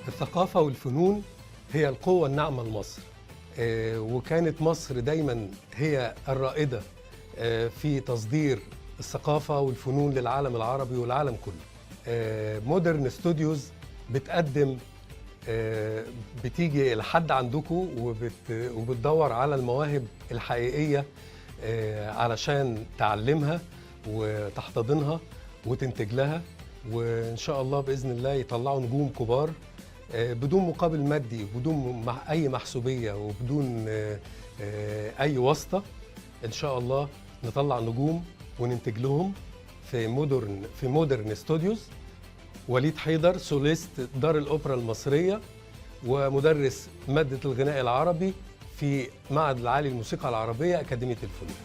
الثقافة والفنون هي القوة الناعمة لمصر. وكانت مصر دايما هي الرائدة في تصدير الثقافة والفنون للعالم العربي والعالم كله. مودرن ستوديوز بتقدم بتيجي لحد عندكم وبتدور على المواهب الحقيقية علشان تعلمها وتحتضنها وتنتج لها، وإن شاء الله بإذن الله يطلعوا نجوم كبار بدون مقابل مادي، بدون أي محسوبية، وبدون أي واسطة. إن شاء الله نطلع نجوم وننتج لهم في مودرن ستوديوز. وليد حيدر سوليست دار الأوبرا المصرية ومدرس مادة الغناء العربي في معهد العالي للموسيقى العربية أكاديمية الفنون.